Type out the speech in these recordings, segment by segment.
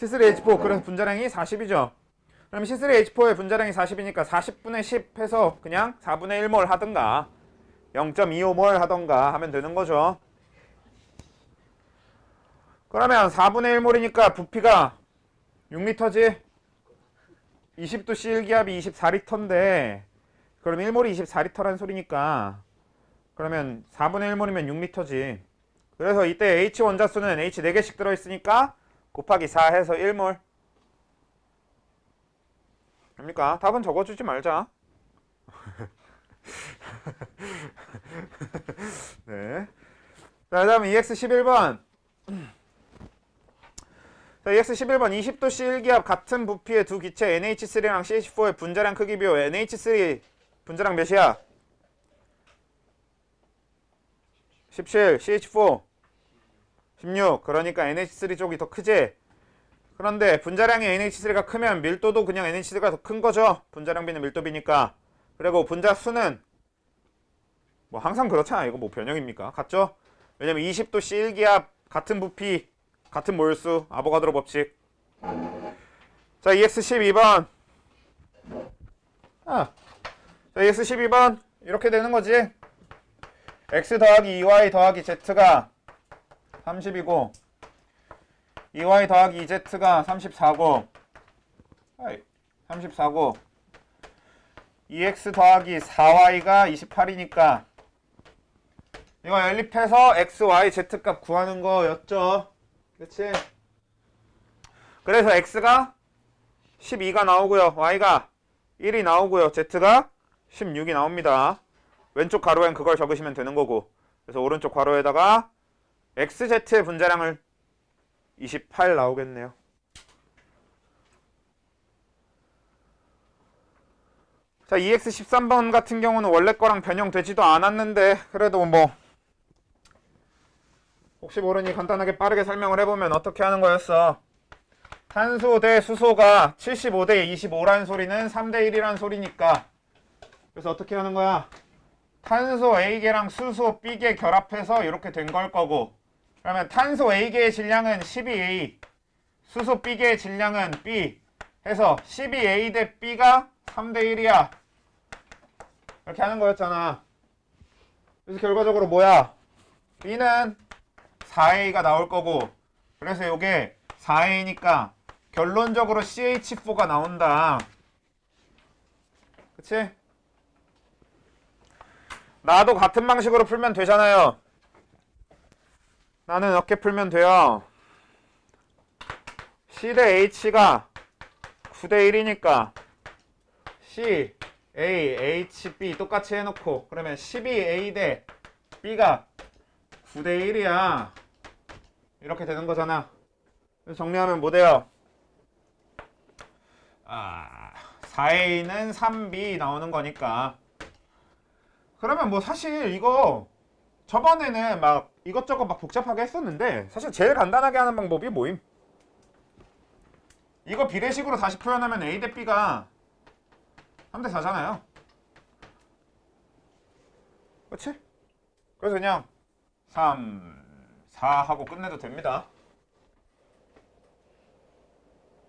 C3H4 그래서 분자량이 40이죠. 그럼 C3H4의 분자량이 40이니까 40분의 10 해서 그냥 4분의 1몰 하든가 0.25몰 하던가 하면 되는 거죠. 그러면 4분의 1몰이니까 부피가 6리터지? 20도 C1기압이 24리터인데 그럼 1몰이 24리터라는 소리니까 그러면 4분의 1몰이면 6리터지. 그래서 이때 H 원자수는 H 4개씩 들어있으니까 곱하기 4 해서 1몰. 됩니까? 답은 적어주지 말자. 네. 자, 다음 EX11번. 자, EX11번 20도 C1기압 같은 부피의 두 기체 NH3랑 CH4의 분자량 크기 비교. NH3 분자량 몇이야? 17, CH4 16. 그러니까 NH3 쪽이 더 크지? 그런데 분자량이 NH3가 크면 밀도도 그냥 NH3가 더 큰 거죠? 분자량 비는 밀도 비니까. 그리고 분자 수는 뭐 항상 그렇잖아. 이거 뭐 변형입니까? 같죠? 왜냐면 20도 C1기압 같은 부피 같은 몰수 아보가드로 법칙. 자, EX12번. 자, EX12번 이렇게 되는 거지. X 더하기 2Y 더하기 Z가 30이고 2Y 더하기 2Z가 34고 34고 2X 더하기 4Y가 28이니까 이거 연립해서 X, Y, Z 값 구하는 거였죠. 그치? 그래서 X가 12가 나오고요. Y가 1이 나오고요. Z가 16이 나옵니다. 왼쪽 가로엔 그걸 적으시면 되는 거고. 그래서 오른쪽 괄호에다가 XZ의 분자량을 28 나오겠네요. 자, EX13번 같은 경우는 원래 거랑 변형되지도 않았는데 그래도 뭐 혹시 모르니 간단하게 빠르게 설명을 해보면 어떻게 하는 거였어? 탄소 대 수소가 75대 25라는 소리는 3대 1이라는 소리니까 그래서 어떻게 하는 거야? 탄소 A개랑 수소 B개 결합해서 이렇게 된 걸 거고 그러면 탄소 A개의 질량은 12A 수소 B개의 질량은 B 해서 12A 대 B가 3대 1이야 이렇게 하는 거였잖아. 그래서 결과적으로 뭐야? B는 4A가 나올 거고 그래서 이게 4A니까 결론적으로 CH4가 나온다. 그치? 나도 같은 방식으로 풀면 되잖아요. 나는 어떻게 풀면 돼요? C 대 H가 9대 1이니까 C, A, H, B 똑같이 해놓고 그러면 12A 대 B가 9대 1이야. 이렇게 되는 거잖아. 정리하면 뭐 돼요? 4A는 3B 나오는 거니까. 그러면 뭐 사실 이거 저번에는 막 이것저것 막 복잡하게 했었는데 사실 제일 간단하게 하는 방법이 뭐임? 이거 비례식으로 다시 표현하면 A 대 B가 3대 4잖아요. 그렇지? 그래서 그냥 3, 4 하고 끝내도 됩니다.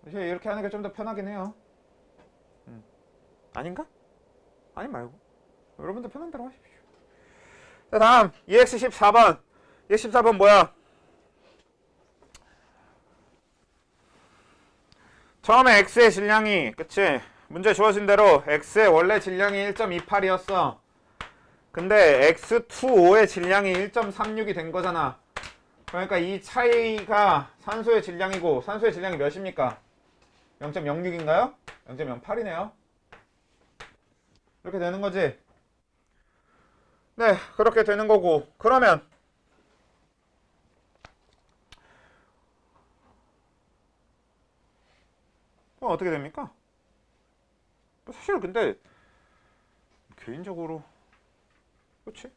이렇게 하는 게 좀 더 편하긴 해요. 아닌가? 아니 말고 여러분들 편한 대로 하십시오. 자, 다음 EX14번. EX14번 뭐야? 처음에 X의 질량이 그치? 문제 주어진 대로 X의 원래 질량이 1.28이었어. 근데 X25의 질량이 1.36이 된 거잖아. 그러니까 이 차이가 산소의 질량이고 산소의 질량이 몇입니까? 0.06인가요? 0.08이네요. 이렇게 되는 거지. 네, 그렇게 되는 거고. 그러면 어떻게 됩니까? 사실 근데 개인적으로 그렇지?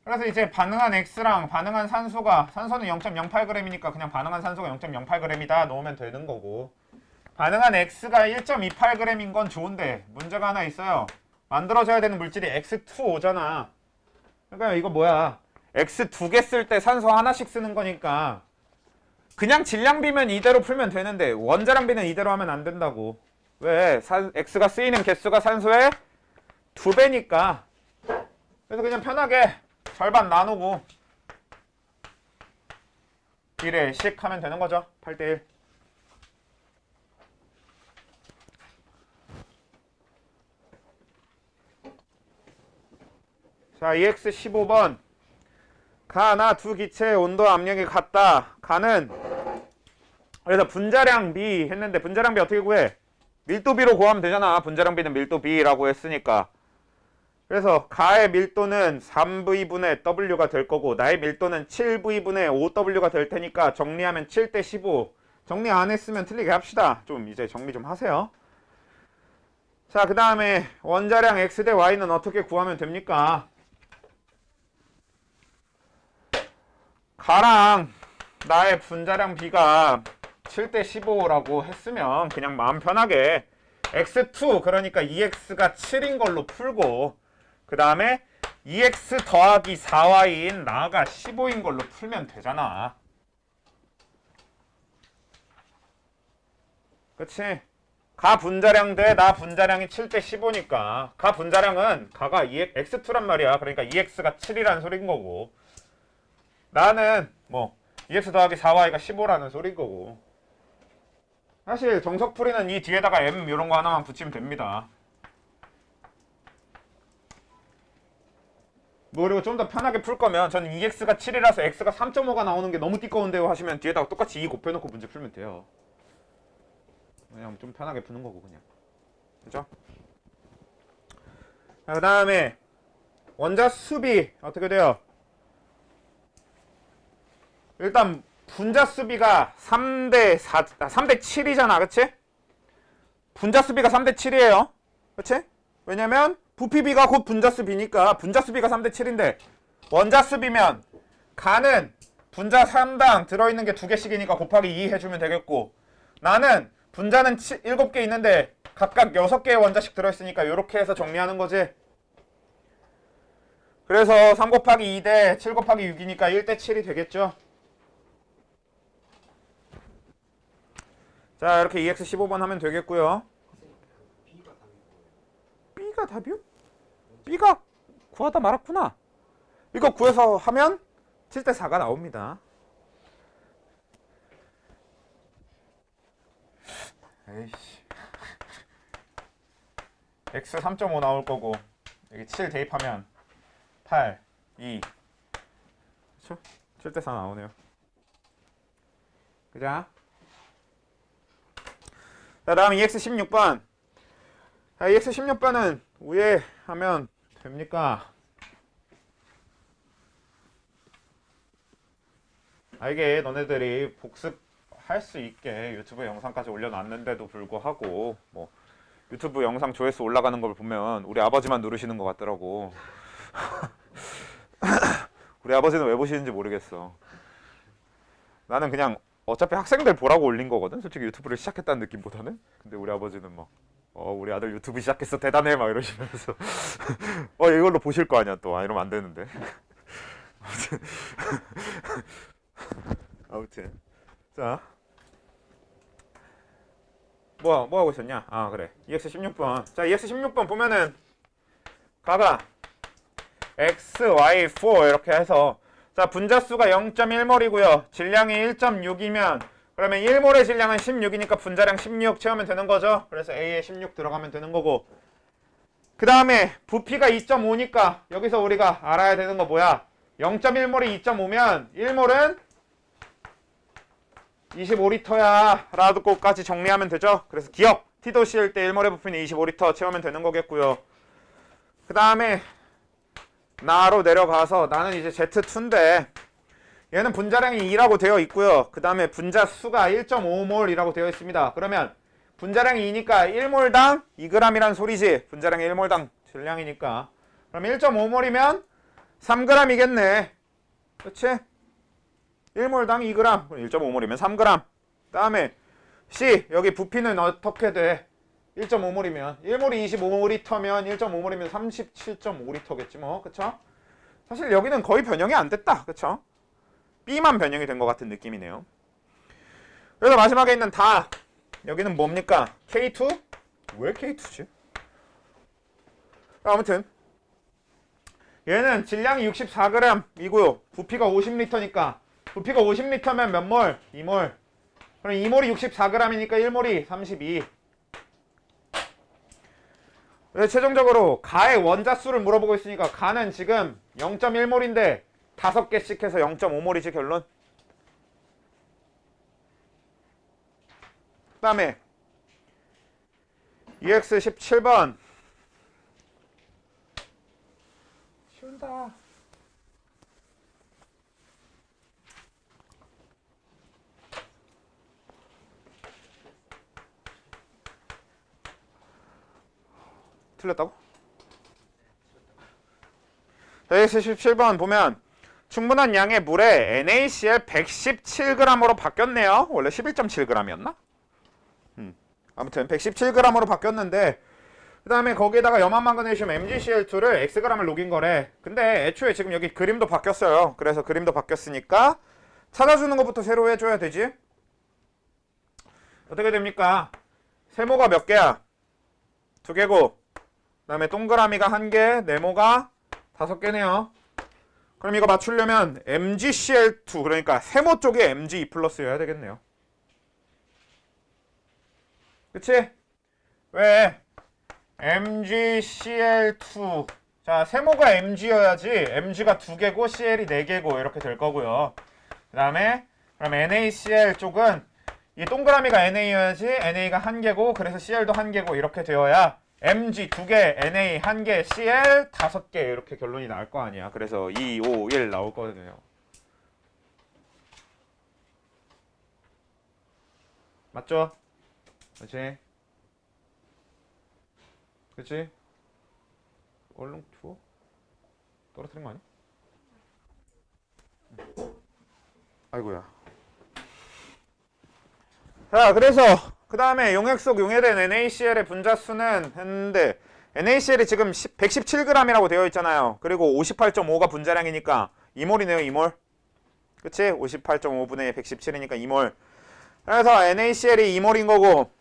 그래서 이제 반응한 X랑 반응한 산소가 산소는 0.08g이니까 그냥 반응한 산소가 0.08g이다 놓으면 되는 거고 반응한 X가 1.28g인 건 좋은데 문제가 하나 있어요. 만들어져야 되는 물질이 X2O잖아. 그러니까 이거 뭐야? X 2개 쓸 때 산소 하나씩 쓰는 거니까 그냥 질량비면 이대로 풀면 되는데 원자량비는 이대로 하면 안 된다고. 왜? X가 쓰이는 개수가 산소의 2배니까. 그래서 그냥 편하게 절반 나누고 1에 씩 하면 되는 거죠. 8대1. 자, EX 15번. 가나 두 기체의 온도 압력이 같다. 가는 그래서 분자량 B 했는데 분자량 B 어떻게 구해? 밀도 B로 구하면 되잖아. 분자량 B는 밀도 B라고 했으니까. 그래서 가의 밀도는 3V분의 W가 될 거고 나의 밀도는 7V분의 5W가 될 테니까 정리하면 7대 15. 정리 안 했으면 틀리게 합시다. 좀 이제 정리 좀 하세요. 자, 그 다음에 원자량 X 대 Y는 어떻게 구하면 됩니까? 가랑 나의 분자량 B가 7대 15라고 했으면 그냥 마음 편하게 X2 그러니까 EX가 7인 걸로 풀고 그 다음에 EX 더하기 4Y인 나가 15인 걸로 풀면 되잖아. 그치? 가 분자량 대 나 분자량이 7대 15니까 가 분자량은 가가 X2란 말이야. 그러니까 EX가 7이라는 소린 거고 나는 뭐 EX 더하기 4Y가 15라는 소린 거고 사실 정석풀이는 이 뒤에다가 M 이런 거 하나만 붙이면 됩니다. 뭐 그리고 좀 더 편하게 풀 거면 저는 EX가 7이라서 X가 3.5가 나오는 게 너무 띠꺼운데요 하시면 뒤에다가 똑같이 2 곱해놓고 문제 풀면 돼요. 그냥 좀 편하게 푸는 거고 그냥. 그죠? 자, 그 다음에 원자 수비 어떻게 돼요? 일단 분자 수비가 3대 7이잖아. 그치? 분자 수비가 3대 7이에요. 그치? 왜냐면 부피비가 곧 분자 수비니까 분자 수비가 3대 7인데 원자 수비면 가는 분자 3당 들어있는 게 2개씩이니까 곱하기 2 해주면 되겠고 나는 분자는 7개 있는데 각각 6개의 원자씩 들어있으니까 이렇게 해서 정리하는 거지. 그래서 3 곱하기 2 대 7 곱하기 6이니까 1대 7이 되겠죠. 자, 이렇게 EX 15번 하면 되겠고요. B가 답이요? B가 구하다 말았구나. 이거 구해서 하면 7대 4가 나옵니다. 에이씨. X 3.5 나올 거고 여기 7 대입하면 8, 2. 그쵸? 7대 4 나오네요. 그자? 자, 다음 EX 16번. 자, EX 16번은 위에 하면 됩니까? 이게 너네들이 복습할 수 있게 유튜브 영상까지 올려놨는데도 불구하고 뭐 유튜브 영상 조회수 올라가는 걸 보면 우리 아버지만 누르시는 것 같더라고. 우리 아버지는 왜 보시는지 모르겠어. 나는 그냥 어차피 학생들 보라고 올린 거거든. 솔직히 유튜브를 시작했다는 느낌보다는. 근데 우리 아버지는 막 우리 아들 유튜브 시작했어 대단해 막 이러시면서 이걸로 보실 거 아니야 또. 이러면 안 되는데. 아무튼 자 뭐 하고 있었냐? 그래. EX 16번. 자, EX 16번 보면은 가가 X, Y, 4 이렇게 해서 자, 분자수가 0.1몰이고요. 질량이 1.6이면 그러면 1몰의 질량은 16이니까 분자량 16 채우면 되는 거죠. 그래서 A에 16 들어가면 되는 거고 그 다음에 부피가 2.5니까 여기서 우리가 알아야 되는 거 뭐야? 0.1몰이 2.5면 1몰은 25리터야 라고까지 정리하면 되죠. 그래서 기억 T도 씌울 때 1몰의 부피는 25리터 채우면 되는 거겠고요. 그 다음에 나로 내려가서 나는 이제 Z2인데 얘는 분자량이 2라고 되어 있고요. 그 다음에 분자 수가 1.5몰이라고 되어 있습니다. 그러면 분자량이 2니까 1몰당 2g이란 소리지. 분자량이 1몰당 질량이니까. 그럼 1.5몰이면 3g이겠네. 그치? 1몰당 2g. 1.5몰이면 3g. 다음에 C. 여기 부피는 어떻게 돼? 1.5몰이면 1몰이 25리터면 1.5몰이면 37.5리터겠지 뭐. 그쵸? 사실 여기는 거의 변형이 안 됐다. 그쵸? B만 변형이 된 것 같은 느낌이네요. 그래서 마지막에 있는 다 여기는 뭡니까? K2? 왜 K2지? 아무튼 얘는 질량이 64g이고요. 부피가 50L니까 부피가 50L면 몇 몰? 2몰. 그럼 2몰이 64g이니까 1몰이 32. 그래서 최종적으로 가의 원자수를 물어보고 있으니까 가는 지금 0.1몰인데 5개씩 해서 0.5몰이지 결론. 그 다음에 EX 17번 쉬운다. 틀렸다고? EX 17번 보면 충분한 양의 물에 NaCl 117g으로 바뀌었네요. 원래 11.7g이었나? 아무튼 117g으로 바뀌었는데 그 다음에 거기에다가 염화망그네슘 MgCl2를 Xg을 녹인 거래. 근데 애초에 지금 여기 그림도 바뀌었어요. 그래서 그림도 바뀌었으니까 찾아주는 것부터 새로 해줘야 되지. 어떻게 됩니까? 세모가 몇 개야? 2개고 그 다음에 동그라미가 1개, 네모가 5개네요. 그럼 이거 맞추려면 MgCl2 그러니까 세모 쪽에 Mg2 플러스여야 되겠네요. 그치? 왜? MgCl2 자 세모가 Mg여야지 Mg가 2개고 Cl이 4개고 이렇게 될 거고요. 그 다음에 그럼 NaCl 쪽은 이 동그라미가 NA여야지 NA가 1개고 그래서 CL도 1개고 이렇게 되어야 Mg 2개, Na 1개, Cl 5개 이렇게 결론이 나올 거 아니야. 그래서 2, 5, 1 나올 거거든요. 맞죠? 그치? 그치? 얼른 투어? 떨어뜨린 거 아니야? 아이고야. 자, 그래서 그 다음에 용액 속 용해된 NaCl의 분자수는 했는데 NaCl이 지금 117g이라고 되어 있잖아요. 그리고 58.5가 분자량이니까 2몰이네요. 2몰. 그치? 58.5분의 117이니까 2몰. 그래서 NaCl이 2몰인 거고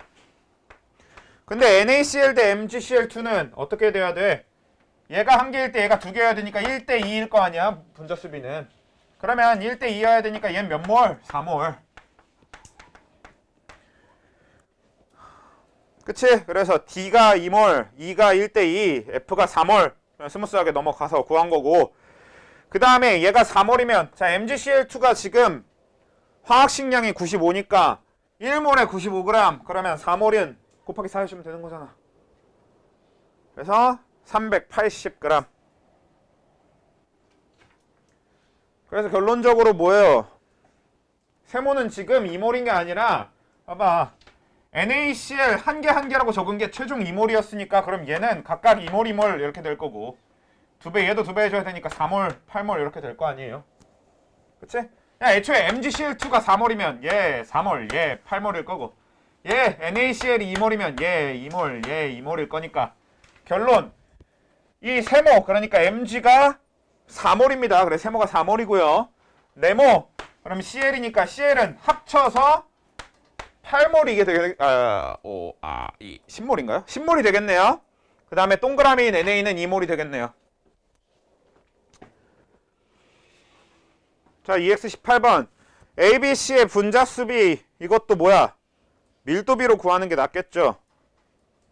근데 NaCl 대 MgCl2는 어떻게 돼야 돼? 얘가 1개일 때 얘가 2개여야 되니까 1대 2일 거 아니야 분자수비는. 그러면 1대 2여야 되니까 얘는 몇 몰? 4몰. 그치? 그래서 D가 2몰, E가 1대 2, F가 4몰 스무스하게 넘어가서 구한 거고 그 다음에 얘가 4몰이면 자 MgCl2가 지금 화학식량이 95니까 1몰에 95g 그러면 4몰은 곱하기 4 해주면 되는 거잖아. 그래서 380g. 그래서 결론적으로 뭐예요? 세모는 지금 2몰인 게 아니라 봐봐 NaCl 한 개 한 개라고 적은 게 최종 2몰이었으니까 그럼 얘는 각각 2몰 2몰 이렇게 될 거고 2배 얘도 2배 해줘야 되니까 4몰 8몰 이렇게 될 거 아니에요. 그치? 야 애초에 MgCl2가 4몰이면 얘 4몰 얘 8몰일 거고 얘 NaCl이 2몰이면 얘 2몰 얘 2몰일 거니까 결론 이 세모 그러니까 Mg가 4몰입니다. 그래 세모가 4몰이고요. 네모 그럼 CL이니까 CL은 합쳐서 8몰이 이게 되게 10몰인가요? 10몰이 되겠네요. 그 다음에 동그라미인 NA는 2몰이 되겠네요. 자 EX18번 ABC의 분자수비 이것도 뭐야? 밀도비로 구하는 게 낫겠죠?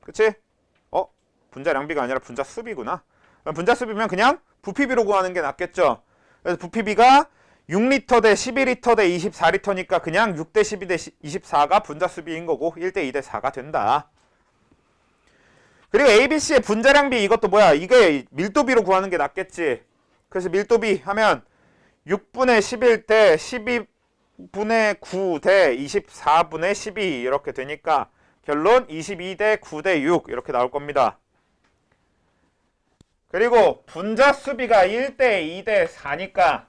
그치? 분자량비가 아니라 분자수비구나. 분자수비면 그냥 부피비로 구하는 게 낫겠죠? 그래서 부피비가 6L 대 12L 대 24L니까 그냥 6 대 12 대 24가 분자수비인 거고 1 대 2 대 4가 된다. 그리고 ABC의 분자량비 이것도 뭐야? 이게 밀도비로 구하는 게 낫겠지. 그래서 밀도비 하면 6분의 11 대 12분의 9 대 24분의 12 이렇게 되니까 결론 22 대 9 대 6 이렇게 나올 겁니다. 그리고 분자수비가 1 대 2 대 4니까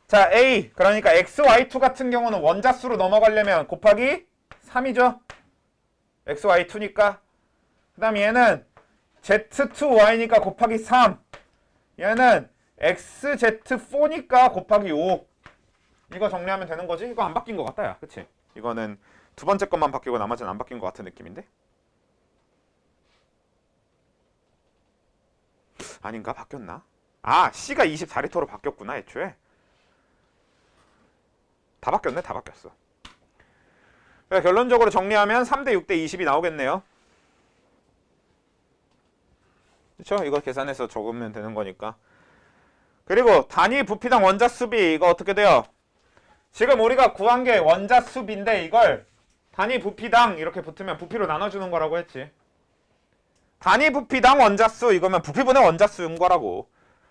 자 A 그러니까 XY2 같은 경우는 원자수로 넘어가려면 곱하기 3이죠. XY2니까 그 다음 얘는 Z2Y니까 곱하기 3 얘는 XZ4니까 곱하기 5 이거 정리하면 되는 거지? 이거 안 바뀐 것 같다 야 그치? 이거는 두 번째 것만 바뀌고 나머지는 안 바뀐 것 같은 느낌인데? 아닌가? 바뀌었나? 아, C가 24리터로 바뀌었구나, 애초에. 다 바뀌었네, 다 바뀌었어. 그러니까 결론적으로 정리하면 3대 6대 20이 나오겠네요. 그쵸? 이거 계산해서 적으면 되는 거니까. 그리고 단위 부피당 원자 수비, 이거 어떻게 돼요? 지금 우리가 구한 게 원자 수비인데 이걸 단위 부피당 이렇게 붙으면 부피로 나눠주는 거라고 했지. 단위 부피당 원자수 이거면 부피분의 원자수인 거라고.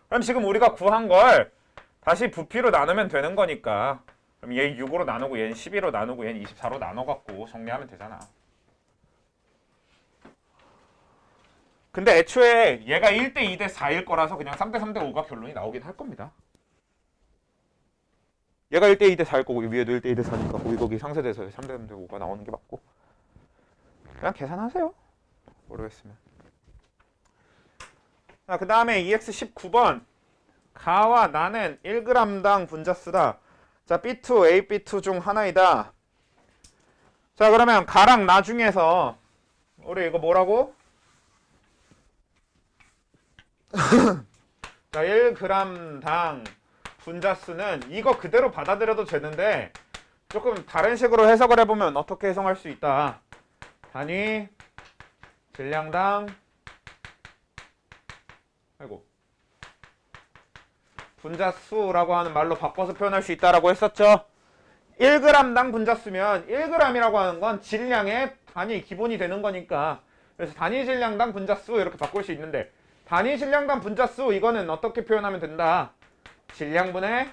그럼 지금 우리가 구한 걸 다시 부피로 나누면 되는 거니까 그럼 얘 6으로 나누고 얘는 12로 나누고 얘는 24로 나눠갖고 정리하면 되잖아. 근데 애초에 얘가 1대 2대 4일 거라서 그냥 3대 3대 5가 결론이 나오긴 할 겁니다. 얘가 1대 2대 4일 거고 위에도 1대 2대 4니까 거기 상쇄돼서 3대 3대 5가 나오는 게 맞고 그냥 계산하세요. 모르겠으면. 자, 그 다음에 EX19번 가와 나는 1g당 분자수다. 자, B2, AB2 중 하나이다. 자, 그러면 가랑 나 중에서 우리 이거 뭐라고? 자, 1g당 분자수는 이거 그대로 받아들여도 되는데 조금 다른 식으로 해석을 해보면 어떻게 해석할 수 있다. 단위 질량당 분자수라고 하는 말로 바꿔서 표현할 수 있다라고 했었죠. 1g당 분자수면 1g이라고 하는 건 질량의 단위 기본이 되는 거니까 그래서 단위 질량당 분자수 이렇게 바꿀 수 있는데 단위 질량당 분자수 이거는 어떻게 표현하면 된다. 질량분의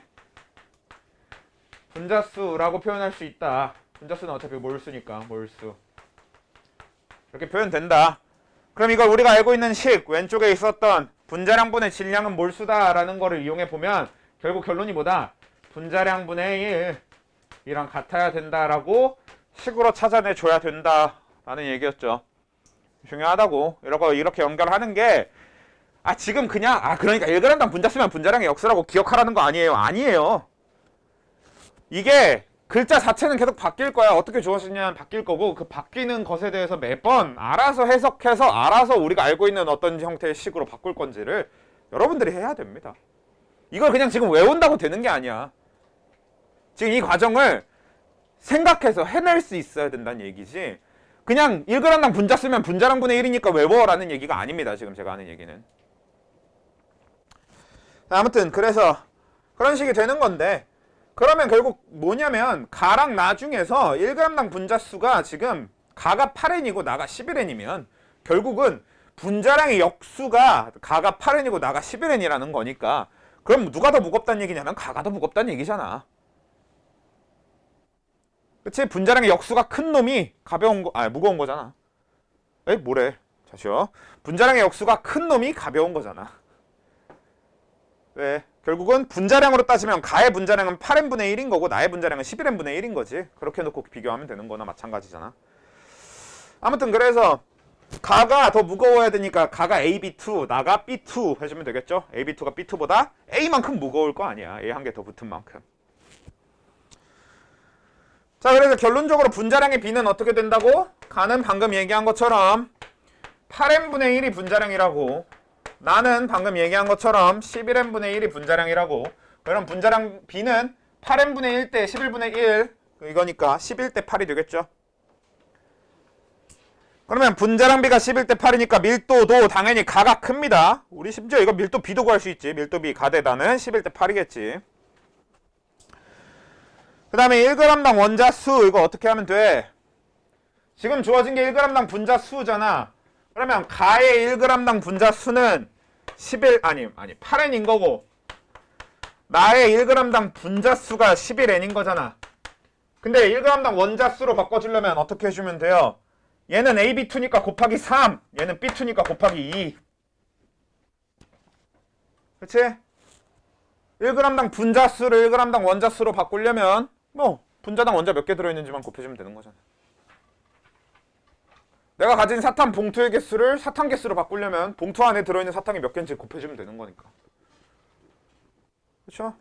분자수라고 표현할 수 있다. 분자수는 어차피 몰수니까 몰수. 이렇게 표현된다. 그럼 이걸 우리가 알고 있는 식 왼쪽에 있었던 분자량분의 질량은 몰수다라는 거를 이용해 보면 결국 결론이 뭐다? 분자량분의 1이랑 같아야 된다라고 식으로 찾아내 줘야 된다라는 얘기였죠. 중요하다고. 이렇게 연결하는 게 지금 그냥 그러니까 1g당 분자수면 분자량의 역수라고 기억하라는 거 아니에요. 아니에요. 이게 글자 자체는 계속 바뀔 거야. 어떻게 주어지냐면 바뀔 거고 그 바뀌는 것에 대해서 매번 알아서 해석해서 알아서 우리가 알고 있는 어떤 형태의 식으로 바꿀 건지를 여러분들이 해야 됩니다. 이걸 그냥 지금 외운다고 되는 게 아니야. 지금 이 과정을 생각해서 해낼 수 있어야 된다는 얘기지. 그냥 1g당 분자 쓰면 분자량분의 1이니까 외워라는 얘기가 아닙니다. 지금 제가 하는 얘기는. 아무튼 그래서 그런 식이 되는 건데 그러면 결국 뭐냐면 가랑 나 중에서 1g당 분자수가 지금 가가 8n이고 나가 11n이면 결국은 분자량의 역수가 가가 8n이고 나가 11n이라는 거니까 그럼 누가 더 무겁다는 얘기냐면 가가 더 무겁다는 얘기잖아. 그치? 분자량의 역수가 큰 놈이 무거운 거잖아. 뭐래? 다시요. 분자량의 역수가 큰 놈이 가벼운 거잖아. 왜? 결국은 분자량으로 따지면 가의 분자량은 8n분의 1인 거고 나의 분자량은 11n분의 1인 거지. 그렇게 놓고 비교하면 되는 거나 마찬가지잖아. 아무튼 그래서 가가 더 무거워야 되니까 가가 AB2, 나가 B2 해주면 되겠죠. AB2가 B2보다 A만큼 무거울 거 아니야. A 한 개 더 붙은 만큼. 자, 그래서 결론적으로 분자량의 B는 어떻게 된다고? 가는 방금 얘기한 것처럼 8n분의 1이 분자량이라고 나는 방금 얘기한 것처럼 11n분의 1이 분자량이라고. 그럼 분자량 B는 8n분의 1 대 11분의 1 이거니까 11대 8이 되겠죠. 그러면 분자량 B가 11대 8이니까 밀도도 당연히 가가 큽니다. 우리 심지어 이거 밀도 B도 구할 수 있지. 밀도 B 가대다는 11대 8이겠지. 그 다음에 1g당 원자수 이거 어떻게 하면 돼? 지금 주어진 게 1g당 분자수잖아. 그러면 가의 1g당 분자수는 8n인 거고 나의 1g당 분자수가 11n인 거잖아. 근데 1g당 원자수로 바꿔주려면 어떻게 해주면 돼요? 얘는 AB2니까 곱하기 3 얘는 B2니까 곱하기 2 그치? 1g당 분자수를 1g당 원자수로 바꾸려면 분자당 원자 몇 개 들어있는지만 곱해주면 되는 거잖아. 내가 가진 사탕 봉투의 개수를 사탕 개수로 바꾸려면 봉투 안에 들어있는 사탕이 몇 개인지 곱해주면 되는 거니까. 그렇죠?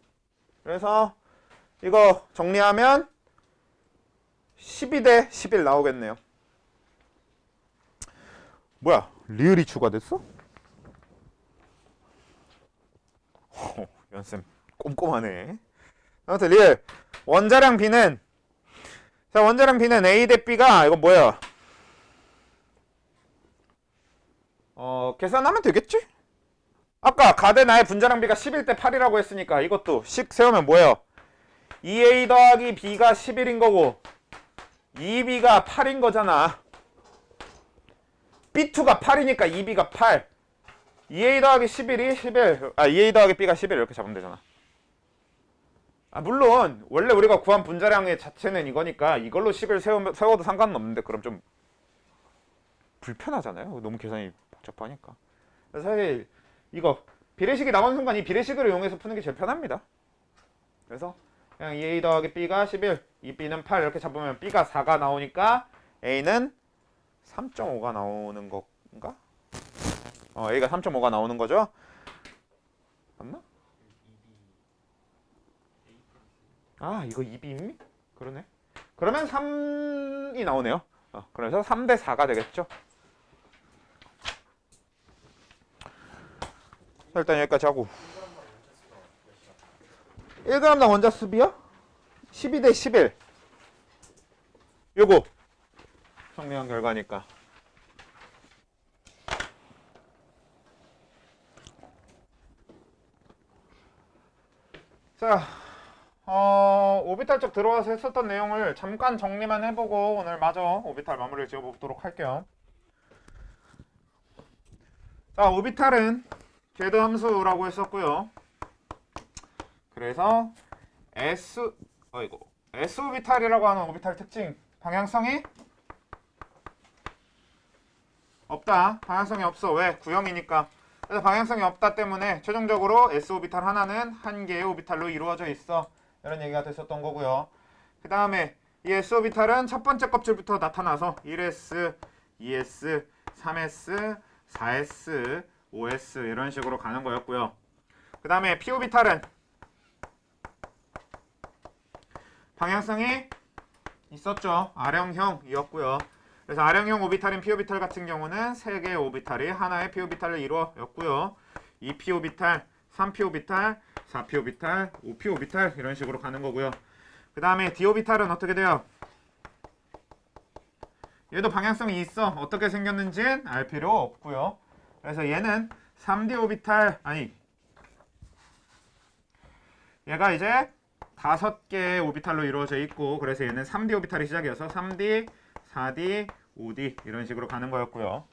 그래서 이거 정리하면 12대 11 나오겠네요. 뭐야, 리을이 추가됐어? 연쌤 꼼꼼하네. 아무튼 리을 원자량 B는, 자 원자량 B는 A 대 B가 이거 뭐야? 계산하면 되겠지? 아까 가대 나의 분자량 B가 11대 8이라고 했으니까 이것도 식 세우면 뭐예요? 2A 더하기 B가 11인 거고 2B가 8인 거잖아. B2가 8이니까 2B가 8. 2A 더하기 11이 11. 2A 더하기 B가 11 이렇게 잡으면 되잖아. 물론 원래 우리가 구한 분자량의 자체는 이거니까 이걸로 식을 세워도 상관은 없는데 그럼 좀 불편하잖아요. 너무 계산이 복잡하니까. 사실 이거 비례식이 나온 순간 이 비례식을 이용해서 푸는 게 제일 편합니다. 그래서 그냥 2A 더하기 B가 11, 이 B는 8 이렇게 잡으면 B가 4가 나오니까 A는 3.5가 나오는 건가? A가 3.5가 나오는 거죠? 맞나? 이거 2B입니? 그러네. 그러면 3이 나오네요. 그래서 3대 4가 되겠죠? 자, 일단 여기까지 하고 1g당 원자수비요? 12대 11. 요거 정리한 결과니까. 자, 오비탈 쪽 들어와서 했었던 내용을 잠깐 정리만 해보고 오늘 마저 오비탈 마무리를 지어보도록 할게요. 자, 오비탈은 궤도 함수라고 했었고요. 그래서 S 오비탈이라고 하는 오비탈 특징, 방향성이 없다. 방향성이 없어. 왜? 구형이니까. 그래서 방향성이 없다 때문에 최종적으로 S 오비탈 하나는 한 개의 오비탈로 이루어져 있어. 이런 얘기가 됐었던 거고요. 그 다음에 이 S 오비탈은 첫 번째 껍질부터 나타나서 1S, 2S, 3S, 4S, 5S 이런 식으로 가는 거였고요. 그 다음에 P 오비탈은 방향성이 있었죠. R형형이었고요. 그래서 R형형 오비탈인 P 오비탈 같은 경우는 3개의 오비탈이 하나의 P 오비탈로 이루어졌고요. 2P 오비탈, 3P 오비탈, 4P 오비탈, 5P 오비탈 이런 식으로 가는 거고요. 그 다음에 D 오비탈은 어떻게 돼요? 얘도 방향성이 있어. 어떻게 생겼는지는 알 필요 없고요. 그래서 얘는 3D 오비탈, 얘가 이제 5개의 오비탈로 이루어져 있고, 그래서 얘는 3D 오비탈이 시작이어서 3D, 4D, 5D 이런 식으로 가는 거였고요.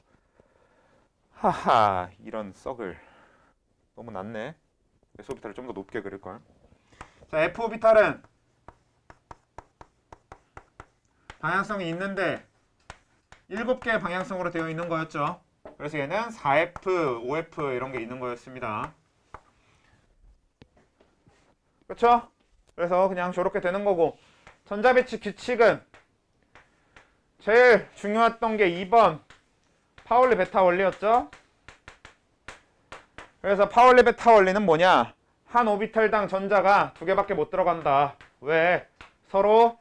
하하, 이런 썩을. 너무 낮네. S 오비탈을 좀 더 높게 그릴걸. 자, F 오비탈은 방향성이 있는데 7개의 방향성으로 되어 있는 거였죠. 그래서 얘는 4F, 5F 이런 게 있는 거였습니다. 그렇죠? 그래서 그냥 저렇게 되는 거고, 전자배치 규칙은 제일 중요했던 게 2번 파울리 베타 원리였죠. 그래서 파울리 베타 원리는 뭐냐? 한 오비탈당 전자가 2개밖에 못 들어간다. 왜? 서로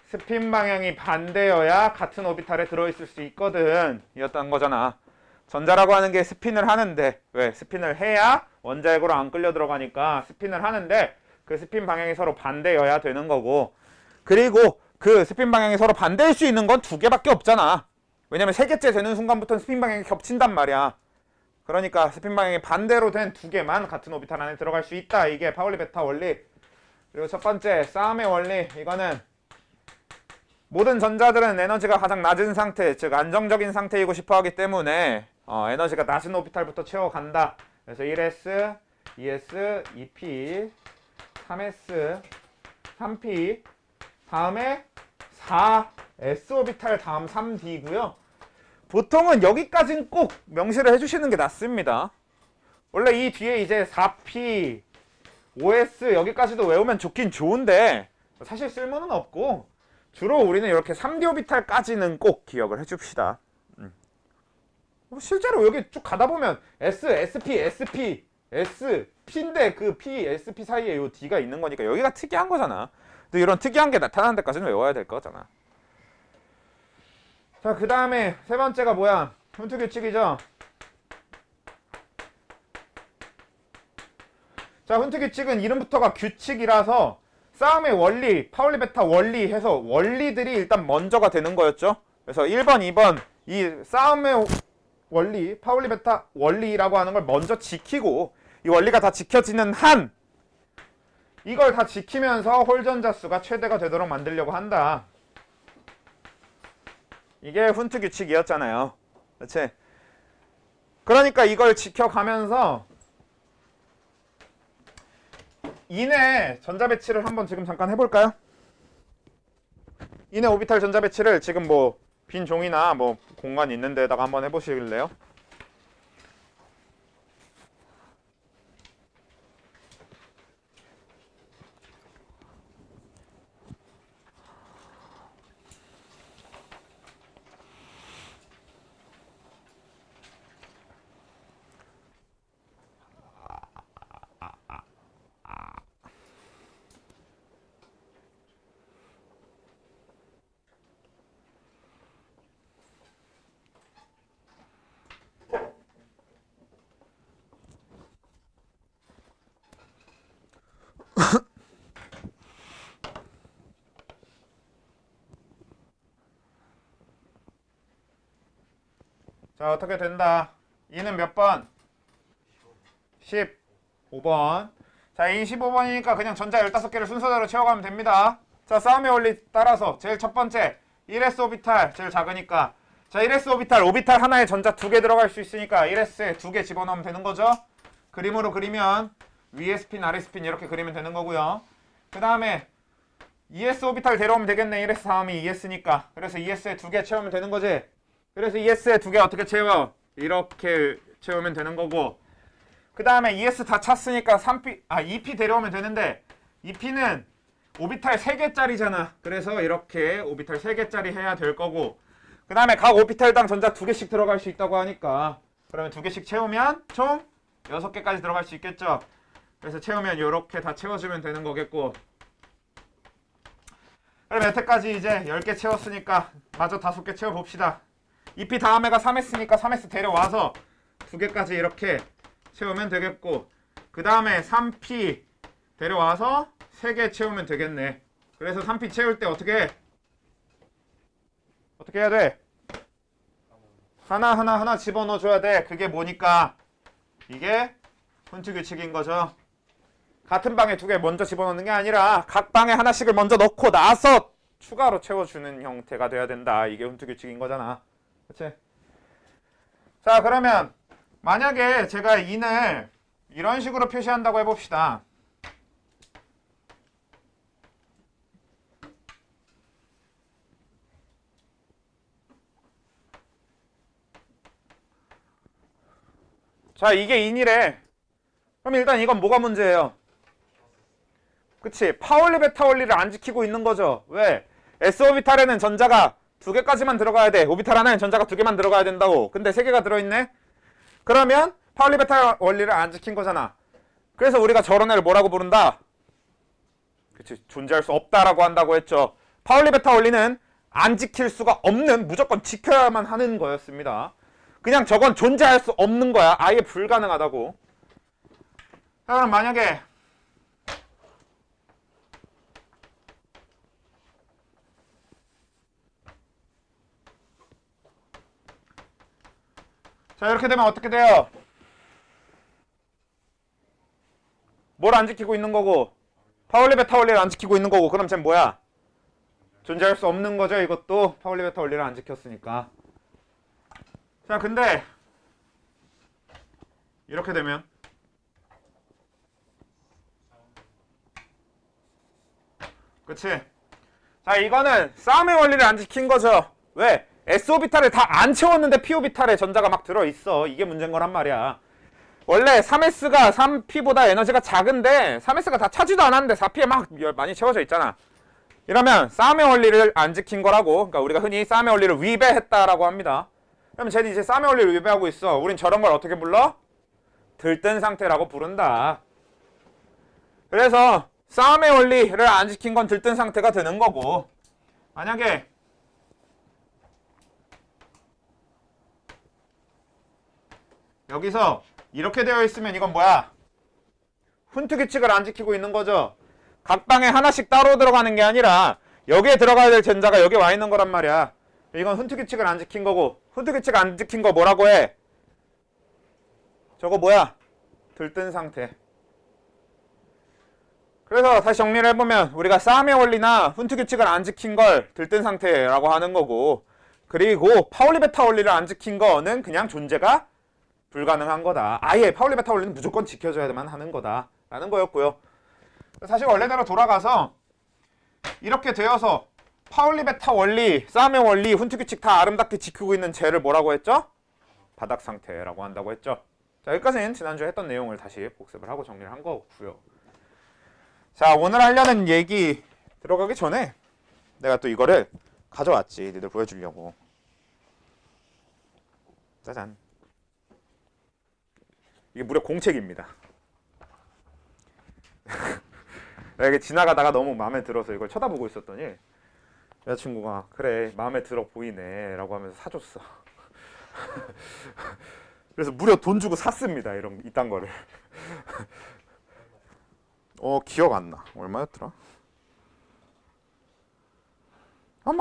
스핀 방향이 반대여야 같은 오비탈에 들어있을 수 있거든 이었던 거잖아. 전자라고 하는 게 스핀을 하는데, 왜? 스핀을 해야 원자핵으로 안 끌려 들어가니까 스핀을 하는데 그 스핀 방향이 서로 반대여야 되는 거고, 그리고 그 스핀 방향이 서로 반대일 수 있는 건 2개밖에 없잖아. 왜냐면 3개째 되는 순간부터는 스핀 방향이 겹친단 말이야. 그러니까 스핀 방향이 반대로 된 2개만 같은 오비탈 안에 들어갈 수 있다. 이게 파울리 베타 원리. 그리고 첫 번째 싸움의 원리, 이거는 모든 전자들은 에너지가 가장 낮은 상태, 즉 안정적인 상태이고 싶어 하기 때문에 에너지가 낮은 오비탈부터 채워간다. 그래서 1s, 2s, 2p, 3s, 3p, 다음에 4s 오비탈, 다음 3d고요. 보통은 여기까지는 꼭 명시를 해주시는 게 낫습니다. 원래 이 뒤에 이제 4p, 5s 여기까지도 외우면 좋긴 좋은데 사실 쓸모는 없고, 주로 우리는 이렇게 3D 오비탈까지는 꼭 기억을 해줍시다. 실제로 여기 쭉 가다 보면 S, SP, SP, S, P인데 그 P, SP 사이에 이 D가 있는 거니까 여기가 특이한 거잖아. 근데 이런 특이한 게 나타나는 데까지는 외워야 될 거잖아. 자, 그 다음에 세 번째가 뭐야? 훈트 규칙이죠. 자, 훈트 규칙은 이름부터가 규칙이라서 싸움의 원리, 파울리 베타 원리 해서 원리들이 일단 먼저가 되는 거였죠. 그래서 1번, 2번 이 싸움의 원리, 파울리 베타 원리라고 하는 걸 먼저 지키고 이 원리가 다 지켜지는 한 이걸 다 지키면서 홀전자 수가 최대가 되도록 만들려고 한다. 이게 훈트 규칙이었잖아요. 그렇지? 그러니까 이걸 지켜가면서 인의 전자배치를 한번 지금 잠깐 해볼까요? 인의 오비탈 전자배치를 지금 뭐 빈 종이나 뭐 공간 있는 데다가 한번 해보실래요? 자, 어떻게 된다? 이는 몇 번? 15번. 자, 이 15번이니까 그냥 전자 15개를 순서대로 채워가면 됩니다. 자, 싸움의 원리 따라서 제일 첫 번째 1s 오비탈 제일 작으니까 자, 1s 오비탈 하나에 전자 2개 들어갈 수 있으니까 1s에 2개 집어넣으면 되는 거죠. 그림으로 그리면 위에 스핀 아래 스핀 이렇게 그리면 되는 거고요. 그 다음에 2s 오비탈 데려오면 되겠네. 1s 다음이 2s니까 그래서 2s에 2개 채우면 되는 거지. 그래서 ES에 2개 어떻게 채워? 이렇게 채우면 되는 거고 그 다음에 ES 다 찼으니까 2P 데려오면 되는데 2P는 오비탈 3개짜리잖아. 그래서 이렇게 오비탈 3개짜리 해야 될 거고 그 다음에 각 오비탈당 전자 2개씩 들어갈 수 있다고 하니까 그러면 2개씩 채우면 총 6개까지 들어갈 수 있겠죠. 그래서 채우면 이렇게 다 채워주면 되는 거겠고 그럼 여태까지 이제 10개 채웠으니까 마저 5개 채워봅시다. 2P 다음 애가 3S니까 3S 데려와서 2개까지 이렇게 채우면 되겠고 그 다음에 3P 데려와서 3개 채우면 되겠네. 그래서 3P 채울 때 어떻게 해야 돼? 하나 집어넣어 줘야 돼. 그게 뭐니까 이게 훈트 규칙인 거죠. 같은 방에 2개 먼저 집어넣는 게 아니라 각 방에 하나씩을 먼저 넣고 나서 추가로 채워주는 형태가 돼야 된다. 이게 훈트 규칙인 거잖아. 그치? 자, 그러면 만약에 제가 인을 이런 식으로 표시한다고 해봅시다. 자, 이게 인이래. 그럼 일단 이건 뭐가 문제예요? 그치? 파울리 베타 원리를 안 지키고 있는 거죠. 왜? S 오비탈에는 전자가 2개까지만 들어가야 돼. 오비탈 하나에 전자가 2개만 들어가야 된다고. 근데 3개가 들어있네? 그러면 파울리 베타 원리를 안 지킨 거잖아. 그래서 우리가 저런 애를 뭐라고 부른다? 그치, 존재할 수 없다라고 한다고 했죠. 파울리 베타 원리는 안 지킬 수가 없는, 무조건 지켜야만 하는 거였습니다. 그냥 저건 존재할 수 없는 거야. 아예 불가능하다고. 자, 그럼 만약에 자, 이렇게 되면 어떻게 돼요? 뭘 안 지키고 있는 거고? 파울리 베타 원리를 안 지키고 있는 거고. 그럼 쟤는 뭐야? 존재할 수 없는 거죠. 이것도 파울리 베타 원리를 안 지켰으니까. 자, 근데 이렇게 되면 그치? 자, 이거는 싸움의 원리를 안 지킨 거죠. 왜? S오비탈을 다 안 채웠는데 P오비탈에 전자가 막 들어있어. 이게 문제인 거란 말이야. 원래 3S가 3P보다 에너지가 작은데 3S가 다 차지도 않았는데 4P에 막 많이 채워져 있잖아. 이러면 싸움의 원리를 안 지킨 거라고. 그러니까 우리가 흔히 싸움의 원리를 위배했다라고 합니다. 그러면 쟤는 이제 싸움의 원리를 위배하고 있어. 우린 저런 걸 어떻게 불러? 들뜬 상태라고 부른다. 그래서 싸움의 원리를 안 지킨 건 들뜬 상태가 되는 거고 만약에 여기서 이렇게 되어 있으면 이건 뭐야? 훈트 규칙을 안 지키고 있는 거죠. 각 방에 하나씩 따로 들어가는 게 아니라 여기에 들어가야 될 젠자가 여기 와 있는 거란 말이야. 이건 훈트 규칙을 안 지킨 거고, 훈트 규칙 안 지킨 거 뭐라고 해? 저거 뭐야? 들뜬 상태. 그래서 다시 정리를 해보면 우리가 싸움의 원리나 훈트 규칙을 안 지킨 걸 들뜬 상태라고 하는 거고, 그리고 파울리 베타 원리를 안 지킨 거는 그냥 존재가 불가능한 거다. 아예 파울리 베타 원리는 무조건 지켜줘야만 하는 거다 라는 거였고요. 사실 원래대로 돌아가서 이렇게 되어서 파울리 베타 원리, 싸움의 원리, 훈트 규칙 다 아름답게 지키고 있는 쟤를 뭐라고 했죠? 바닥 상태라고 한다고 했죠. 자, 여기까지는 지난주에 했던 내용을 다시 복습을 하고 정리를 한 거고요. 자, 오늘 하려는 얘기 들어가기 전에 내가 또 이거를 가져왔지. 니들 보여주려고. 짜잔. 이게 무려 공책입니다. 내가 이게 지나가다가 너무 마음에 들어서 이걸 쳐다보고 있었더니 여자친구가 그래 마음에 들어 보이네 라고 하면서 사줬어. 그래서 무려 돈 주고 샀습니다. 이딴 거를. 기억 안 나. 얼마였더라?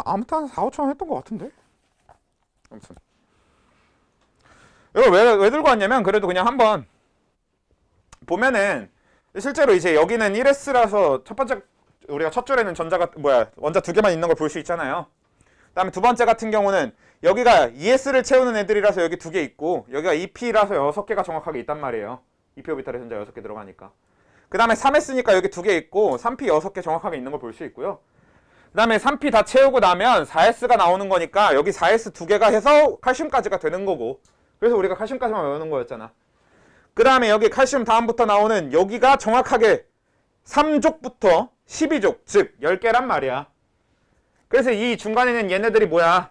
아무튼 한 4, 5천 원 했던 것 같은데? 아무튼 이걸 왜 들고 왔냐면, 그래도 그냥 한번 보면은 실제로 이제 여기는 1S라서 첫 번째 우리가 첫 줄에는 원자 두 개만 있는 걸 볼 수 있잖아요. 그 다음에 두 번째 같은 경우는 여기가 ES를 채우는 애들이라서 여기 두 개 있고, 여기가 EP라서 6개가 정확하게 있단 말이에요. EP 오비탈에 전자 6개 들어가니까. 그 다음에 3S니까 여기 두 개 있고 3P 6개 정확하게 있는 걸 볼 수 있고요. 그 다음에 3P 다 채우고 나면 4S가 나오는 거니까 여기 4S 두 개가 해서 칼슘까지가 되는 거고, 그래서 우리가 칼슘까지만 외우는 거였잖아. 그 다음에 여기 칼슘 다음부터 나오는 여기가 정확하게 3족부터 12족, 즉 10개란 말이야. 그래서 이 중간에 있는 얘네들이 뭐야?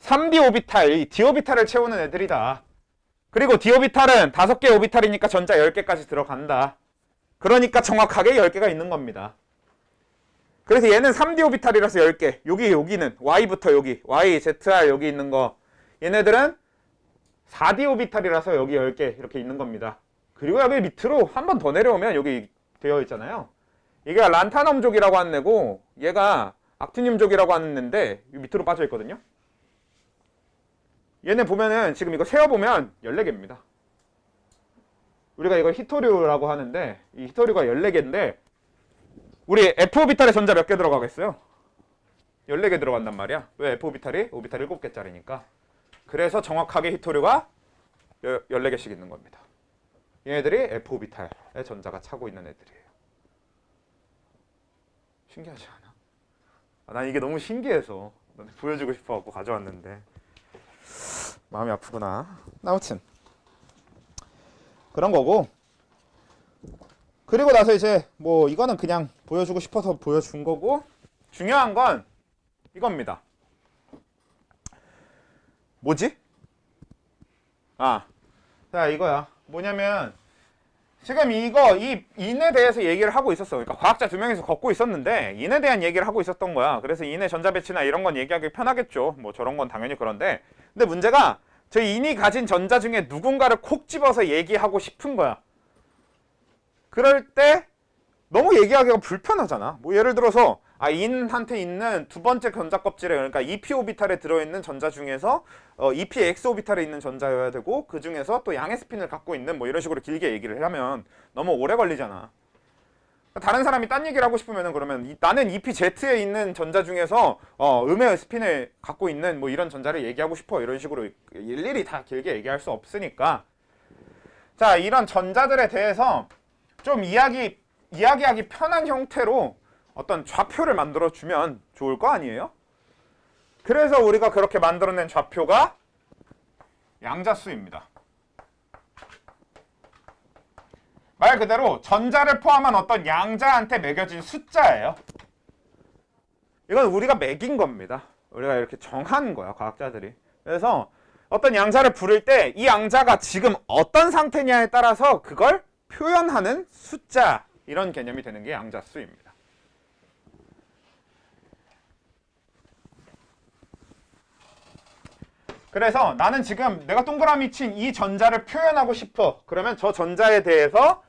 3D 오비탈, D 오비탈을 채우는 애들이다. 그리고 D 오비탈은 5개 오비탈이니까 전자 10개까지 들어간다. 그러니까 정확하게 10개가 있는 겁니다. 그래서 얘는 3D 오비탈이라서 10개. 여기는 Y부터 여기, Y, ZR 여기 있는 거. 얘네들은 4D 오비탈이라서 여기 10개 이렇게 있는 겁니다. 그리고 여기 밑으로 한 번 더 내려오면 여기 되어 있잖아요. 이게 란타넘족이라고 하는 애고, 얘가 악티늄족이라고 하는 애인데 밑으로 빠져 있거든요. 얘네 보면은 지금 이거 세어보면 14개입니다. 우리가 이걸 히토류라고 하는데, 이 히토류가 14개인데 우리 F오비탈에 전자 몇 개 들어가겠어요? 14개 들어간단 말이야. 왜? F오비탈이 7개짜리니까. 그래서 정확하게 히토류가 14개씩 있는 겁니다. 얘네들이 F오비탈에 전자가 차고 있는 애들이에요. 신기하지 않아? 난 이게 너무 신기해서 보여주고 싶어갖고 가져왔는데 마음이 아프구나. 아무튼 그런 거고, 그리고 나서 이제 뭐 이거는 그냥 보여주고 싶어서 보여준 거고, 중요한 건 이겁니다. 뭐지? 자, 이거야. 뭐냐면 지금 인에 대해서 얘기를 하고 있었어. 그러니까 과학자 2명이서 걷고 있었는데 인에 대한 얘기를 하고 있었던 거야. 그래서 인의 전자 배치나 이런 건 얘기하기 편하겠죠. 뭐 저런 건 당연히 그런데, 근데 문제가 저 인이 가진 전자 중에 누군가를 콕 집어서 얘기하고 싶은 거야. 그럴 때 너무 얘기하기가 불편하잖아. 뭐 예를 들어서 인한테 있는 두 번째 전자 껍질에, 그러니까 EP 오비탈에 들어있는 전자 중에서 EP X 오비탈에 있는 전자여야 되고, 그 중에서 또 양의 스핀을 갖고 있는 뭐 이런 식으로 길게 얘기를 하면 너무 오래 걸리잖아. 다른 사람이 딴 얘기를 하고 싶으면은 그러면 나는 EPZ에 있는 전자 중에서 음의 스핀을 갖고 있는 뭐 이런 전자를 얘기하고 싶어, 이런 식으로 일일이 다 길게 얘기할 수 없으니까, 자, 이런 전자들에 대해서 좀 이야기하기 편한 형태로 어떤 좌표를 만들어주면 좋을 거 아니에요? 그래서 우리가 그렇게 만들어낸 좌표가 양자수입니다. 말 그대로 전자를 포함한 어떤 양자한테 매겨진 숫자예요. 이건 우리가 매긴 겁니다. 우리가 이렇게 정한 거야, 과학자들이. 그래서 어떤 양자를 부를 때 이 양자가 지금 어떤 상태냐에 따라서 그걸 표현하는 숫자, 이런 개념이 되는 게 양자수입니다. 그래서 나는 지금 내가 동그라미 친 이 전자를 표현하고 싶어. 그러면 저 전자에 대해서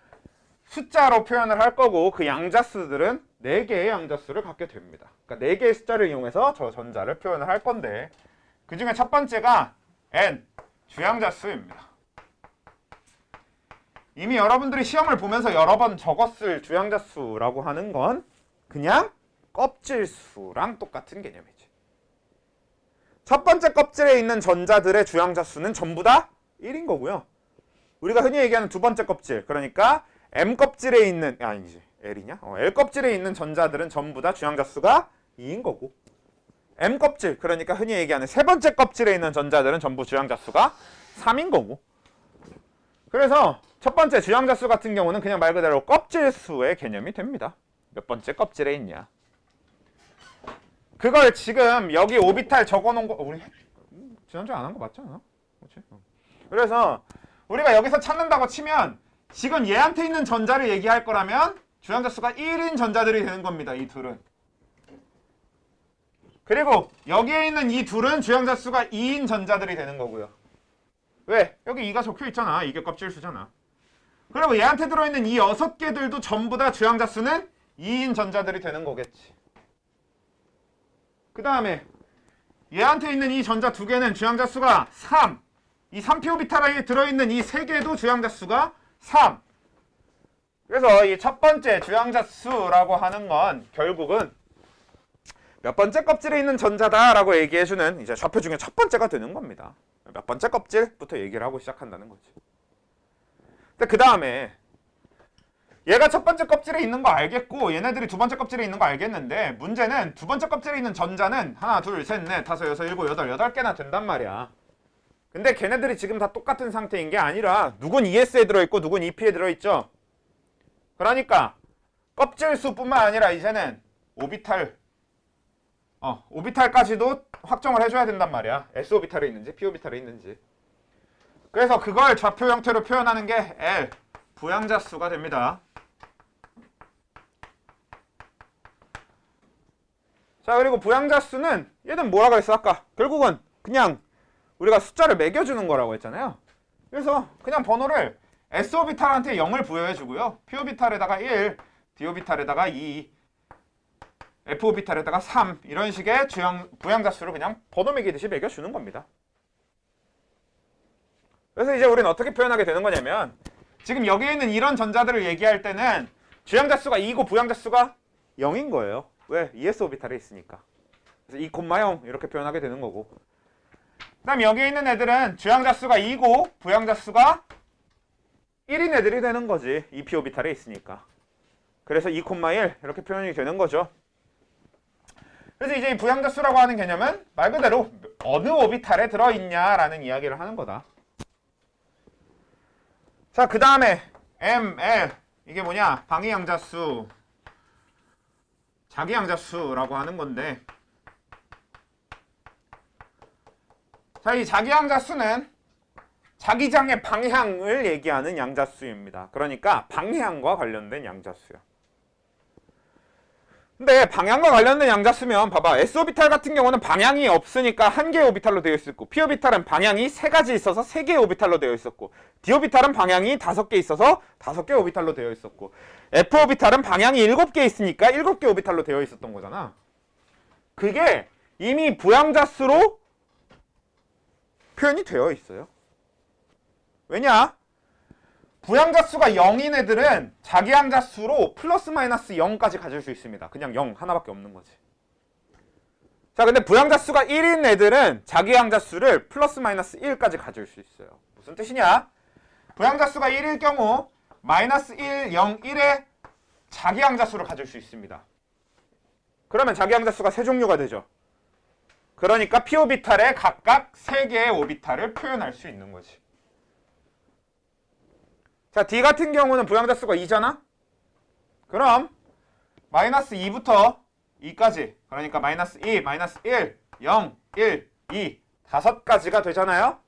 숫자로 표현을 할 거고 그 양자수들은 4개의 양자수를 갖게 됩니다. 그러니까 4개의 숫자를 이용해서 저 전자를 표현을 할 건데 그 중에 첫 번째가 n, 주양자수입니다. 이미 여러분들이 시험을 보면서 여러 번 적었을 주양자수라고 하는 건 그냥 껍질수랑 똑같은 개념이지. 첫 번째 껍질에 있는 전자들의 주양자수는 전부 다 1인 거고요. 우리가 흔히 얘기하는 두 번째 껍질, 그러니까 M 껍질에 있는, 아니지, L이냐? L 껍질에 있는 전자들은 전부 다 주양자수가 2인 거고, M 껍질, 그러니까 흔히 얘기하는 세 번째 껍질에 있는 전자들은 전부 주양자수가 3인 거고. 그래서 첫 번째 주양자수 같은 경우는 그냥 말 그대로 껍질수의 개념이 됩니다. 몇 번째 껍질에 있냐. 그걸 지금 여기 오비탈 적어놓은 거, 우리 지난주에 안 한 거 맞지 않아? 그렇지? 그래서 우리가 여기서 찾는다고 치면 지금 얘한테 있는 전자를 얘기할 거라면 주양자수가 1인 전자들이 되는 겁니다. 이 둘은. 그리고 여기에 있는 이 둘은 주양자수가 2인 전자들이 되는 거고요. 왜? 여기 2가 적혀 있잖아. 이게 껍질수잖아. 그리고 얘한테 들어있는 이 6개들도 전부 다 주양자수는 2인 전자들이 되는 거겠지. 그 다음에 얘한테 있는 이 전자 2개는 주양자수가 3. 이 3p오비탈에 들어있는 이 3개도 주양자수가 3. 그래서 이 첫 번째 주양자수라고 하는 건 결국은 몇 번째 껍질에 있는 전자다라고 얘기해주는 이제 좌표 중에 첫 번째가 되는 겁니다. 몇 번째 껍질부터 얘기를 하고 시작한다는 거지. 근데 그 다음에 얘가 첫 번째 껍질에 있는 거 알겠고 얘네들이 두 번째 껍질에 있는 거 알겠는데 문제는 두 번째 껍질에 있는 전자는 하나, 둘, 셋, 넷, 다섯, 여섯, 일곱, 여덟, 8개나 된단 말이야. 근데 걔네들이 지금 다 똑같은 상태인 게 아니라 누군 ES에 들어있고 누군 EP에 들어있죠. 그러니까 껍질수뿐만 아니라 이제는 오비탈까지도 확정을 해줘야 된단 말이야. S오비탈에 있는지 P오비탈에 있는지. 그래서 그걸 좌표 형태로 표현하는 게 L, 부양자수가 됩니다. 자, 그리고 부양자수는 얘는 뭐라 그랬어 아까? 결국은 그냥 우리가 숫자를 매겨주는 거라고 했잖아요. 그래서 그냥 번호를 S오비탈한테 0을 부여해주고요. P오비탈에다가 1, D오비탈에다가 2, F오비탈에다가 3 이런 식의 부양자수를 그냥 번호 매기듯이 매겨주는 겁니다. 그래서 이제 우리는 어떻게 표현하게 되는 거냐면 지금 여기에 있는 이런 전자들을 얘기할 때는 주양자수가 2고 부양자수가 0인 거예요. 왜? ES오비탈에 있으니까. 그래서 2,0 이렇게 표현하게 되는 거고 그 다음 여기에 있는 애들은 주양자수가 2고 부양자수가 1인 애들이 되는 거지. 2p오비탈에 있으니까. 그래서 2,1 이렇게 표현이 되는 거죠. 그래서 이제 이 부양자수라고 하는 개념은 말 그대로 어느 오비탈에 들어있냐라는 이야기를 하는 거다. 자, 그 다음에 M, L 이게 뭐냐? 방위양자수, 자기양자수라고 하는 건데 자, 이 자기양자수는 자기장의 방향을 얘기하는 양자수입니다. 그러니까 방향과 관련된 양자수야. 근데 방향과 관련된 양자수면 봐봐. S오비탈 같은 경우는 방향이 없으니까 한 개의 오비탈로 되어 있었고 P오비탈은 방향이 3가지 있어서 3개의 오비탈로 되어 있었고 D오비탈은 방향이 5개 있어서 5개의 오비탈로 되어 있었고 F오비탈은 방향이 7개 있으니까 7개 오비탈로 되어 있었던 거잖아. 그게 이미 부양자수로 표현이 되어 있어요. 왜냐? 부양자수가 0인 애들은 자기양자수로 플러스 마이너스 0까지 가질 수 있습니다. 그냥 0 하나밖에 없는 거지. 자, 근데 부양자수가 1인 애들은 자기양자수를 플러스 마이너스 1까지 가질 수 있어요. 무슨 뜻이냐? 부양자수가 1일 경우 마이너스 1, 0, 1의 자기양자수를 가질 수 있습니다. 그러면 자기양자수가 세 종류가 되죠. 그러니까 p오비탈에 각각 3개의 오비탈을 표현할 수 있는 거지. 자, D 같은 경우는 부양자수가 2잖아? 그럼 마이너스 2부터 2까지 그러니까 마이너스 2, 마이너스 1, 0, 1, 2 5가지가 되잖아요?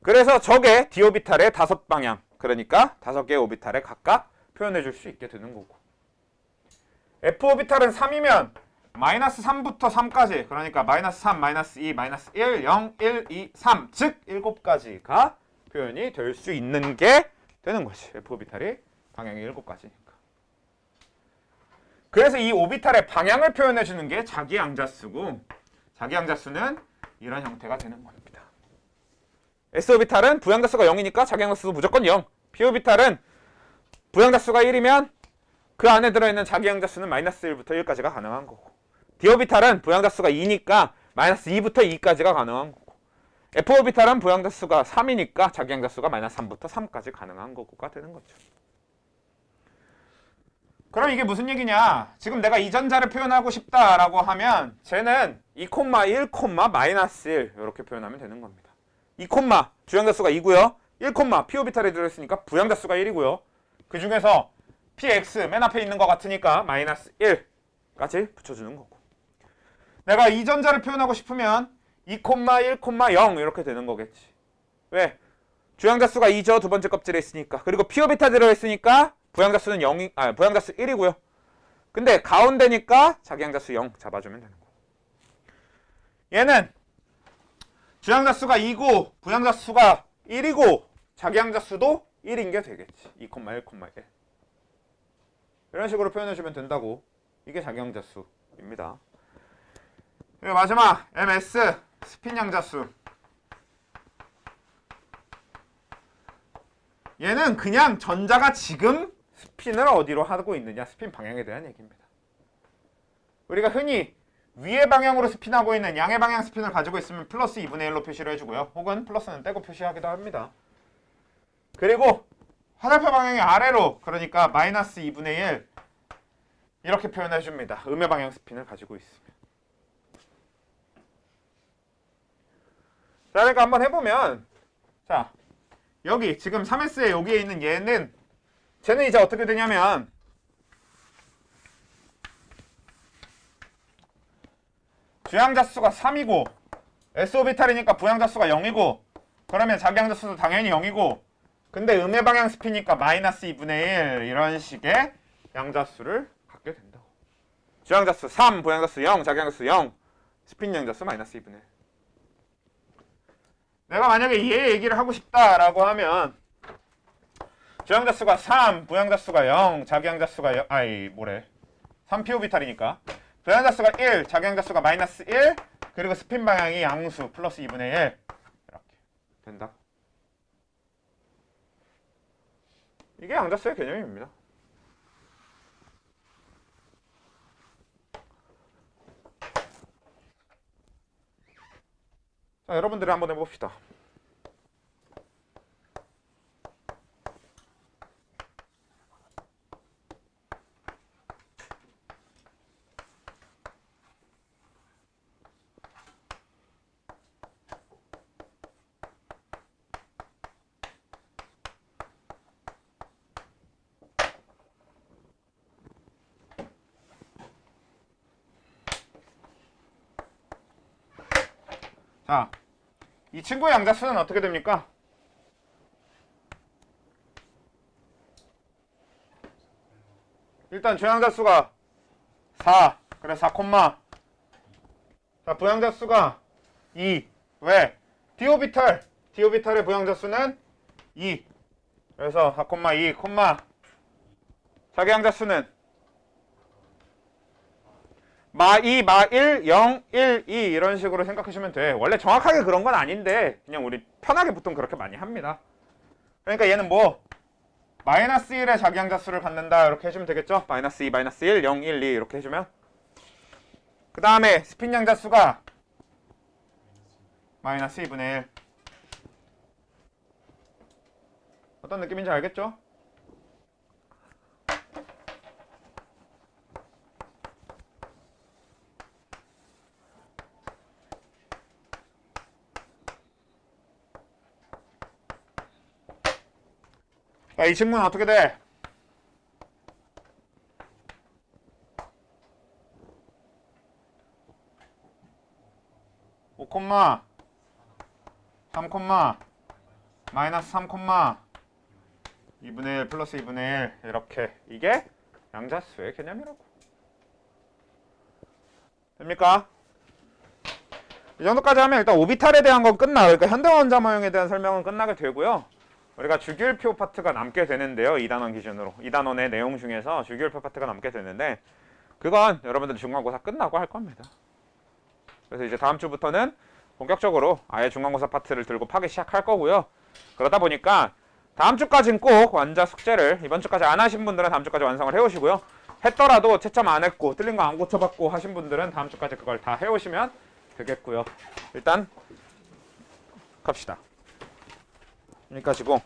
그래서 저게 D오비탈의 5방향 그러니까 5개의 오비탈에 각각 표현해 줄 수 있게 되는 거고 F오비탈은 3이면 마이너스 3부터 3까지, 그러니까 마이너스 3, 마이너스 2, 마이너스 1, 0, 1, 2, 3, 즉 7가지가 표현이 될 수 있는 게 되는 거지. F오비탈이 방향이 7가지니까. 그래서 이 오비탈의 방향을 표현해 주는 게 자기양자수고, 자기양자수는 이런 형태가 되는 겁니다. S오비탈은 부양자수가 0이니까 자기양자수도 무조건 0. P오비탈은 부양자수가 1이면 그 안에 들어있는 자기양자수는 마이너스 1부터 1까지가 가능한 거고, D오비탈은 부양자수가 2니까 마이너스 2부터 2까지가 가능한 거고, F오비탈은 부양자수가 3이니까 자기양자수가 마이너스 3부터 3까지 가능한 거고가 되는 거죠. 그럼 이게 무슨 얘기냐? 지금 내가 이 전자를 표현하고 싶다라고 하면 쟤는 2, 1, 마이너스 1 이렇게 표현하면 되는 겁니다. 2, 주양자수가 2고요. 1, P오비탈에 들어있으니까 부양자수가 1이고요. 그 중에서 PX 맨 앞에 있는 것 같으니까 마이너스 1까지 붙여주는 거고. 내가 이 전자를 표현하고 싶으면 2, 1, 0 이렇게 되는 거겠지. 왜? 주양자수가 2죠. 두 번째 껍질에 있으니까. 그리고 P오비탈 들어있으니까 부양자수는 0이, 부양자수 1이고요. 근데 가운데니까 자기양자수 0 잡아주면 되는 거. 얘는 주양자수가 2고 부양자수가 1이고 자기양자수도 1인 게 되겠지. 2, 1, 1. 이런 식으로 표현해주면 된다고. 이게 자기양자수입니다. 그리고 마지막 MS 스핀 양자수. 얘는 그냥 전자가 지금 스핀을 어디로 하고 있느냐, 스핀 방향에 대한 얘기입니다. 우리가 흔히 위의 방향으로 스핀하고 있는 양의 방향 스핀을 가지고 있으면 플러스 2분의 1로 표시를 해주고요. 혹은 플러스는 떼고 표시하기도 합니다. 그리고 화살표 방향이 아래로, 그러니까 마이너스 2분의 1 이렇게 표현해줍니다. 음의 방향 스핀을 가지고 있으면. 자, 그러니까 한번 해보면, 자, 여기 지금 3S에 여기에 있는 쟤는 이제 어떻게 되냐면 주양자수가 3이고 S오비탈이니까 부양자수가 0이고, 그러면 자기양자수도 당연히 0이고, 근데 음의 방향 스피니까 마이너스 2분의 1 이런 식의 양자수를 갖게 된다고. 주양자수 3, 부양자수 0, 자기양자수 0, 스핀 양자수 마이너스 2분의 1. 내가 만약에 얘 얘기를 하고 싶다라고 하면 주양자수가 3, 부양자수가 0, 자기양자수가 0, 3P오비탈이니까 부양자수가 1, 자기양자수가 마이너스 1, 그리고 스핀 방향이 양수 플러스 2분의 1 이렇게 된다. 이게 양자수의 개념입니다. 자, 여러분들이 한번 해봅시다. 자, 이 친구의 양자수는 어떻게 됩니까? 일단 주양자수가 4, 그래 4, 자, 부양자수가 2. 왜? D오비탈의 부양자수는 2. 그래서 4,2, 자기양자수는 마2, 마1, 0, 1, 2 이런 식으로 생각하시면 돼. 원래 정확하게 그런 건 아닌데 그냥 우리 편하게 보통 그렇게 많이 합니다. 그러니까 얘는 뭐 마이너스 1의 자기양자수를 갖는다 이렇게 해주면 되겠죠? 마이너스 2, 마이너스 1, 0, 1, 2 이렇게 해주면, 그 다음에 스핀 양자수가 마이너스 2분의 1. 어떤 느낌인지 알겠죠? 자, 이 친구는 어떻게 돼? 5, 3, 마이너스 3, 2분의 1 플러스 2분의 1 이렇게. 이게 양자수의 개념이라고. 됩니까? 이 정도까지 하면 일단 오비탈에 대한 건 그러니까 현대원자 모형에 대한 설명은 끝나게 되고요. 우리가 주기율표 파트가 남게 되는데요. 2단원 기준으로. 2단원의 내용 중에서 주기율표 파트가 남게 되는데 그건 여러분들 중간고사 끝나고 할 겁니다. 그래서 이제 다음 주부터는 본격적으로 아예 중간고사 파트를 들고 파기 시작할 거고요. 그러다 보니까 다음 주까지는 꼭 완자 숙제를 이번 주까지 안 하신 분들은 다음 주까지 완성을 해오시고요. 했더라도 채점 안 했고 틀린 거 안 고쳐봤고 하신 분들은 다음 주까지 그걸 다 해오시면 되겠고요. 일단 갑시다. 여기까지고